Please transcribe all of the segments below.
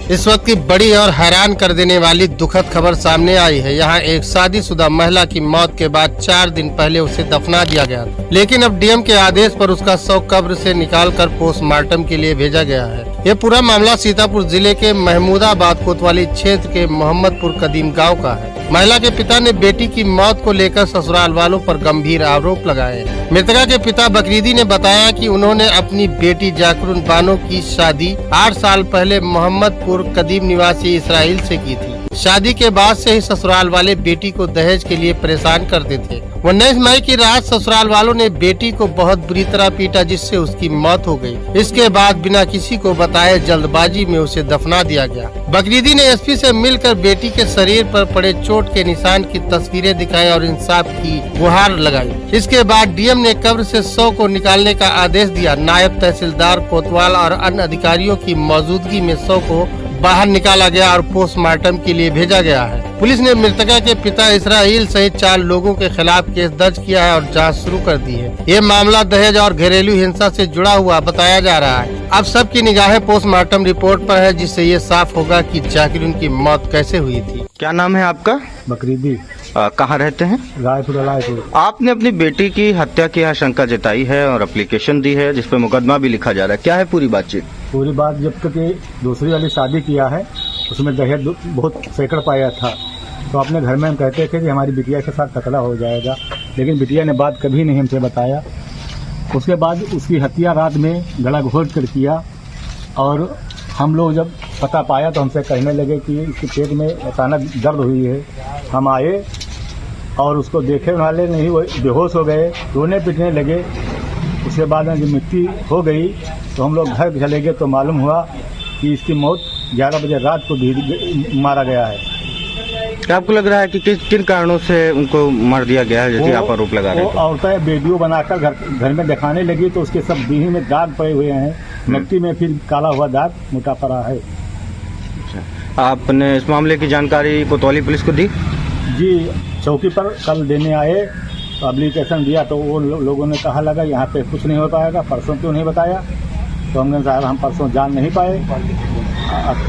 इस वक्त की बड़ी और हैरान कर देने वाली दुखद खबर सामने आई है। यहाँ एक शादीशुदा महिला की मौत के बाद 4 दिन पहले उसे दफना दिया गया था, लेकिन अब डीएम के आदेश पर उसका शव कब्र से निकालकर पोस्टमार्टम के लिए भेजा गया है। ये पूरा मामला सीतापुर जिले के महमूदाबाद कोतवाली क्षेत्र के मोहम्मदपुर कदीम गाँव का है। महिला के पिता ने बेटी की मौत को लेकर ससुराल वालों पर गंभीर आरोप लगाए हैं। मृतका के पिता बकरीदी ने बताया कि उन्होंने अपनी बेटी जाकरुन बानो की शादी 8 साल पहले मोहम्मदपुर कदीम निवासी इसराइल से की थी। शादी के बाद से ही ससुराल वाले बेटी को दहेज के लिए परेशान करते थे। 19 मई की रात ससुराल वालों ने बेटी को बहुत बुरी तरह पीटा, जिससे उसकी मौत हो गई। इसके बाद बिना किसी को बताए जल्दबाजी में उसे दफना दिया गया। बकरीदी ने एसपी से मिलकर बेटी के शरीर पर पड़े चोट के निशान की तस्वीरें दिखाई और इंसाफ की गुहार लगाई। इसके बाद डीएम ने कब्र से शव को निकालने का आदेश दिया। नायब तहसीलदार कोतवाल और अन्य अधिकारियों की मौजूदगी में शव को बाहर निकाला गया और पोस्टमार्टम के लिए भेजा गया है। पुलिस ने मृतका के पिता इसराइल सहित 4 लोगों के खिलाफ केस दर्ज किया है और जांच शुरू कर दी है। ये मामला दहेज और घरेलू हिंसा से जुड़ा हुआ बताया जा रहा है। अब सबकी निगाहें पोस्टमार्टम रिपोर्ट पर है, जिससे ये साफ होगा कि जाकिर की मौत कैसे हुई थी। क्या नाम है आपका? बकरीदी। कहाँ रहते हैं? रायपुर। आपने अपनी बेटी की हत्या की आशंका जताई है और एप्लीकेशन दी है, जिसपे मुकदमा भी लिखा जा रहा है। क्या है पूरी बातचीत? पूरी बात, जब तक ये दूसरी वाली शादी किया है उसमें दहेज बहुत सैकड़ पाया था, तो अपने घर में हम कहते थे कि हमारी बिटिया के साथ टकरा हो जाएगा, लेकिन बिटिया ने बात कभी नहीं हमसे बताया। उसके बाद उसकी हत्या रात में गला घोट कर किया और हम लोग जब पता पाया तो हमसे कहने लगे कि इसके पेट में अचानक दर्द हुई है। हम आए और उसको देखे वाले नहीं, वो बेहोश हो गए, रोने पिटने लगे। उसके बाद में जब मिट्टी हो गई तो हम लोग घर चले गए तो मालूम हुआ कि इसकी मौत 11 बजे रात को भी मारा गया है। क्या आपको लग रहा है कि किन कारणों से उनको मार दिया गया है, जैसे आप आरोप लगा रहे हैं? औरतें वीडियो बनाकर घर में दिखाने लगी तो उसके सब दीही में दाग पड़े हुए हैं, मिट्टी में फिर काला हुआ दाग मोटा पड़ा है। आपने इस मामले की जानकारी कोतवाली पुलिस को दी? जी, चौकी पर कल देने आए तो एप्लीकेशन दिया तो वो लोगों ने कहा लगा यहाँ पे कुछ नहीं हो पाएगा, परसों क्यों नहीं बताया? तो हमने साहब हम परसों जान नहीं पाए।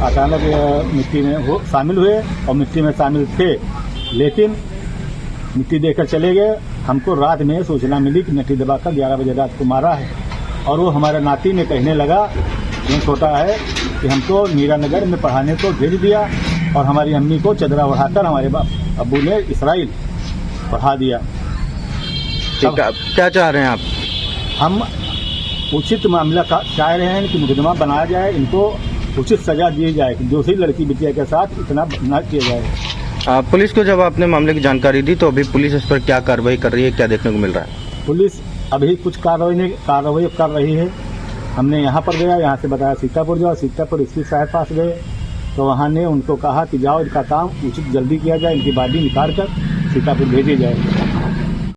अचानक मिट्टी में वो शामिल हुए और मिट्टी में शामिल थे, लेकिन मिट्टी देकर चले गए। हमको रात में सूचना मिली कि मिट्टी दबाकर 11 बजे रात को मारा है और वो हमारे नाती ने कहने लगा, जो छोटा है, कि हमको मीरानगर में पढ़ाने को भेज दिया और हमारी अम्मी को चदरा उड़ाकर हमारे अब्बू ने इसराइल पढ़ा दिया। ठीक है, क्या चाह रहे हैं आप? हम उचित मामला चाह रहे हैं कि मुकदमा बनाया जाए, इनको उचित सजा दी जाए कि दूसरी लड़की बिटिया के साथ इतना न किया जाए। पुलिस को जब आपने मामले की जानकारी दी तो अभी पुलिस इस पर क्या कार्रवाई कर रही है, क्या देखने को मिल रहा है? पुलिस अभी कुछ कार्रवाई कर रही है। हमने यहाँ पर गया, यहाँ से बताया सीतापुर जाओ, सीतापुर एसपी साहब पास गए तो वहाँ ने उनको कहा कि जाओ, इनका काम उचित जल्दी किया जाए, इनकी बॉडी निकाल कर सीतापुर भेजी जाए।